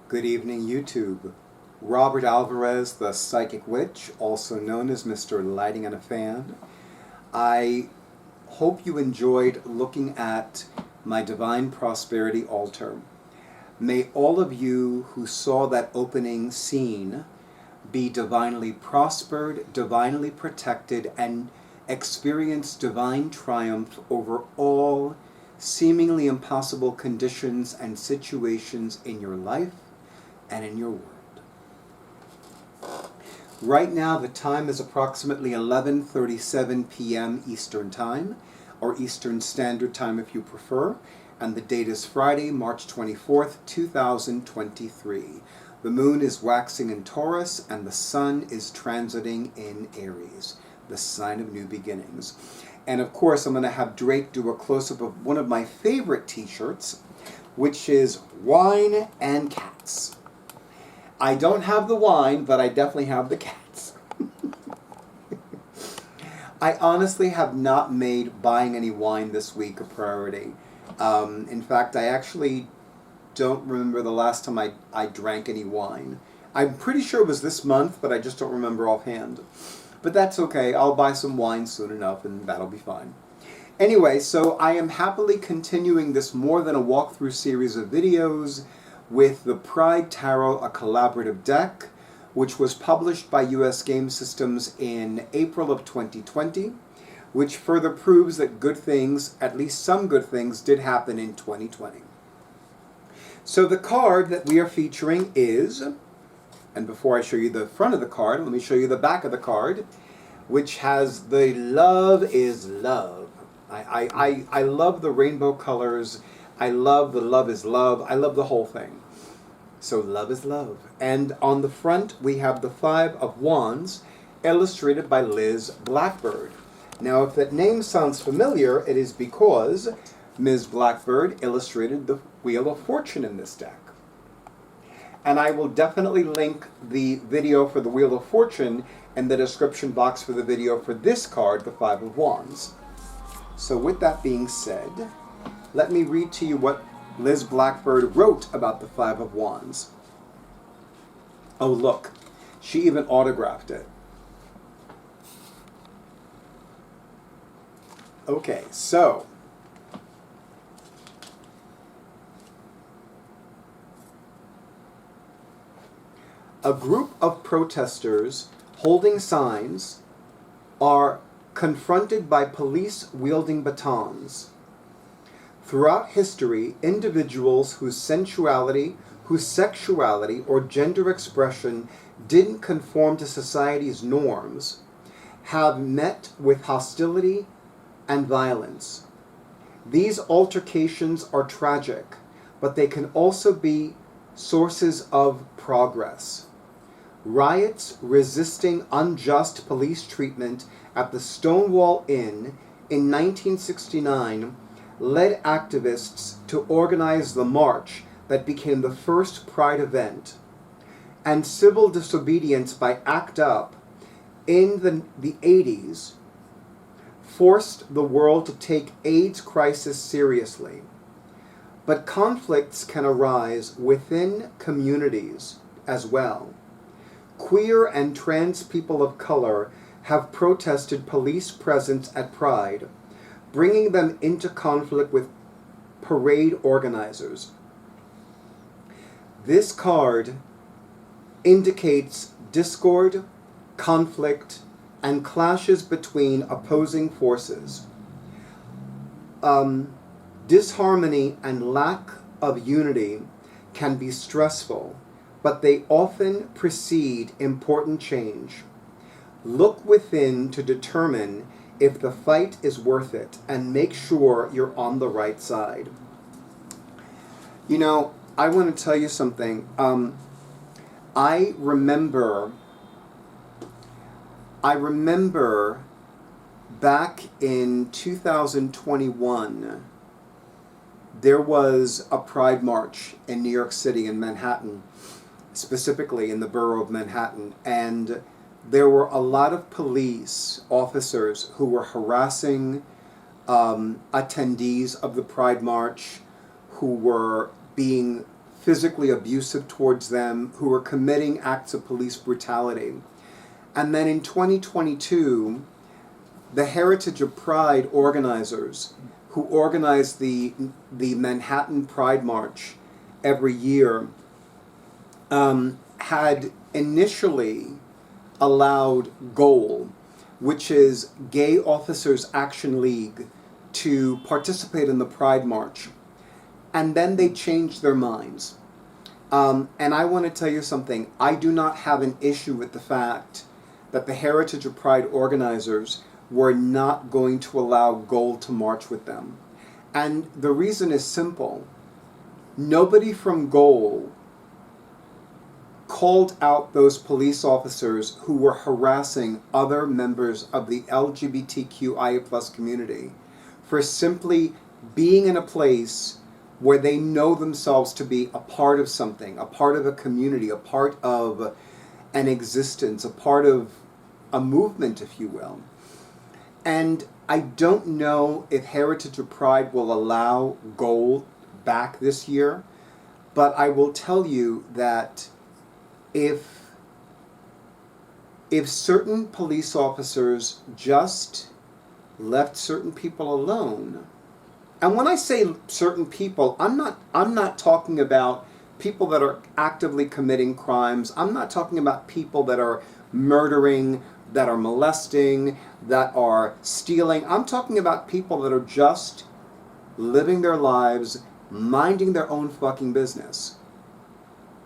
Good evening, YouTube. Robert Alvarez, the Psychic Witch, also known as Mr. Lighting on a Fan. I hope you enjoyed looking at my Divine Prosperity altar. May all of you who saw that opening scene be divinely prospered, divinely protected, and experience divine triumph over all seemingly impossible conditions and situations in your life and in your world. Right now the time is approximately 11:37 p.m. Eastern Time, or Eastern Standard Time if you prefer, and the date is Friday, March 24th, 2023. The moon is waxing in Taurus and the sun is transiting in Aries, the sign of new beginnings. And of course I'm going to have Drake do a close-up of one of my favorite t-shirts, which is Wine and Cats. I don't have the wine, but I definitely have the cats. I honestly have not made buying any wine this week a priority. In fact, I actually don't remember the last time I drank any wine. I'm pretty sure it was this month, but I just don't remember offhand. But that's okay. I'll buy some wine soon enough, and that'll be fine. Anyway, so I am happily continuing this more than a walkthrough series of videos with the Pride Tarot, a collaborative deck, which was published by US Game Systems in April of 2020, which further proves that good things, at least some good things, did happen in 2020. So the card that we are featuring is, and before I show you the front of the card, let me show you the back of the card, which has the Love is Love. I love the rainbow colors. I love the Love is Love. I love the whole thing. So Love is Love. And on the front, we have the Five of Wands, illustrated by Liz Blackbird. Now, if that name sounds familiar, it is because Ms. Blackbird illustrated the Wheel of Fortune in this deck. And I will definitely link the video for the Wheel of Fortune in the description box for the video for this card, the Five of Wands. So with that being said, let me read to you what Liz Blackbird wrote about the Five of Wands. Oh, look, she even autographed it. Okay, so a group of protesters holding signs are confronted by police wielding batons. Throughout history, individuals whose sensuality, whose sexuality, or gender expression didn't conform to society's norms have met with hostility and violence. These altercations are tragic, but they can also be sources of progress. Riots resisting unjust police treatment at the Stonewall Inn in 1969 led activists to organize the march that became the first Pride event. And civil disobedience by ACT UP in the 80s forced the world to take AIDS crisis seriously. But conflicts can arise within communities as well. Queer and trans people of color have protested police presence at Pride, bringing them into conflict with parade organizers. This card indicates discord, conflict, and clashes between opposing forces. Disharmony and lack of unity can be stressful, but they often precede important change. Look within to determine if the fight is worth it, and make sure you're on the right side. You know, I want to tell you something. I remember back in 2021, there was a Pride March in New York City, in Manhattan, specifically in the borough of Manhattan, and there were a lot of police officers who were harassing attendees of the Pride March, who were being physically abusive towards them, who were committing acts of police brutality. And then in 2022, the Heritage of Pride organizers who organized the Manhattan Pride March every year had initially allowed GOAL, which is Gay Officers Action League, to participate in the Pride March. And then they changed their minds. And I want to tell you something. I do not have an issue with the fact that the Heritage of Pride organizers were not going to allow GOAL to march with them. And the reason is simple. Nobody from GOAL called out those police officers who were harassing other members of the LGBTQIA+ community for simply being in a place where they know themselves to be a part of something, a part of a community, a part of an existence, a part of a movement, if you will. And I don't know if Heritage of Pride will allow GOAL back this year, but I will tell you that if certain police officers just left certain people alone, and when I say certain people, I'm not talking about people that are actively committing crimes. I'm not talking about people that are murdering, that are molesting, that are stealing. I'm talking about people that are just living their lives, minding their own fucking business.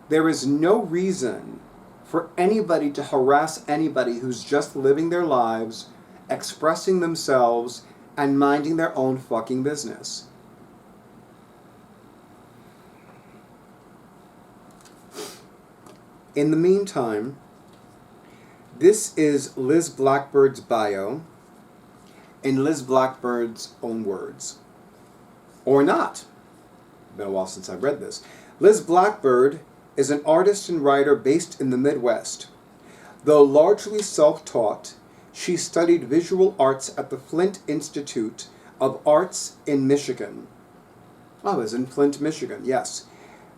There is no reason for anybody to harass anybody who's just living their lives, expressing themselves, and minding their own fucking business. In the meantime, this is Liz Blackbird's bio in Liz Blackbird's own words. Or not. Been a while since I've read this. Liz Blackbird is an artist and writer based in the Midwest. Though largely self-taught, she studied visual arts at the Flint Institute of Arts in Michigan. Oh, it was in Flint, Michigan, yes.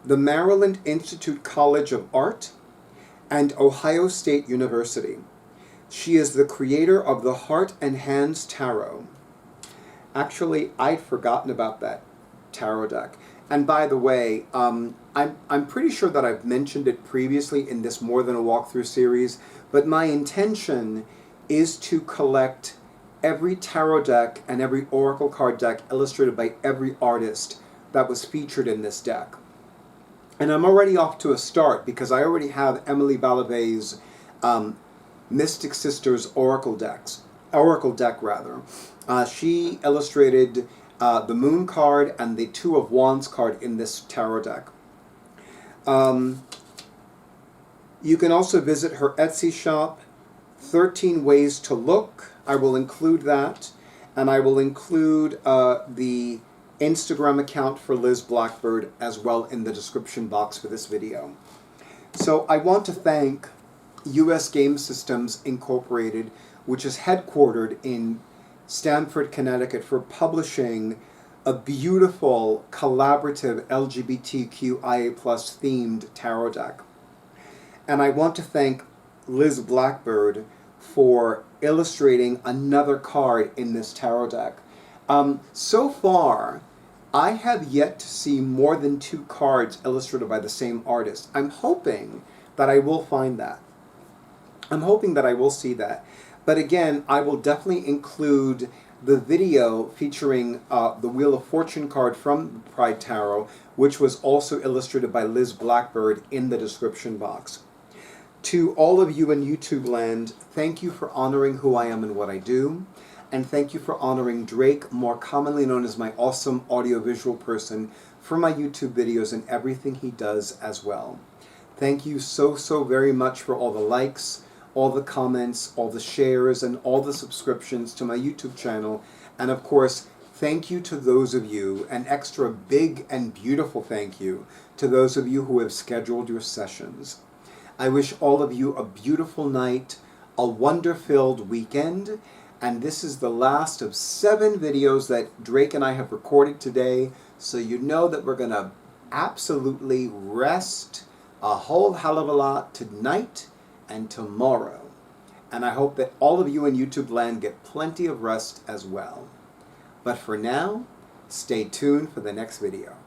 The Maryland Institute College of Art, and Ohio State University. She is the creator of the Heart and Hands Tarot. Actually, I'd forgotten about that tarot deck. And by the way, I'm pretty sure that I've mentioned it previously in this More Than a Walkthrough series, but my intention is to collect every tarot deck and every oracle card deck illustrated by every artist that was featured in this deck. And I'm already off to a start because I already have Emily Balavet's Mystic Sisters oracle deck. She illustrated the Moon card and the Two of Wands card in this tarot deck. You can also visit her Etsy shop, 13 Ways to Look. I will include that. And I will include the Instagram account for Liz Blackbird as well in the description box for this video. So I want to thank US Game Systems Incorporated, which is headquartered in Stamford, Connecticut, for publishing a beautiful, collaborative LGBTQIA+ themed tarot deck. And I want to thank Liz Blackbird for illustrating another card in this tarot deck. So far, I have yet to see more than 2 cards illustrated by the same artist. I'm hoping that I will find that. I'm hoping that I will see that. But again, I will definitely include the video featuring the Wheel of Fortune card from Pride Tarot, which was also illustrated by Liz Blackbird, in the description box. To all of you in YouTube land, thank you for honoring who I am and what I do. And thank you for honoring Drake, more commonly known as my awesome audiovisual person, for my YouTube videos and everything he does as well. Thank you so very much for all the likes, all the comments, all the shares, and all the subscriptions to my YouTube channel. And of course, thank you to those of you, an extra big and beautiful thank you to those of you who have scheduled your sessions. I wish all of you a beautiful night, a wonder-filled weekend, and this is the last of 7 videos that Drake and I have recorded today, so you know that we're going to absolutely rest a whole hell of a lot tonight and tomorrow. And I hope that all of you in YouTube land get plenty of rest as well. But for now, stay tuned for the next video.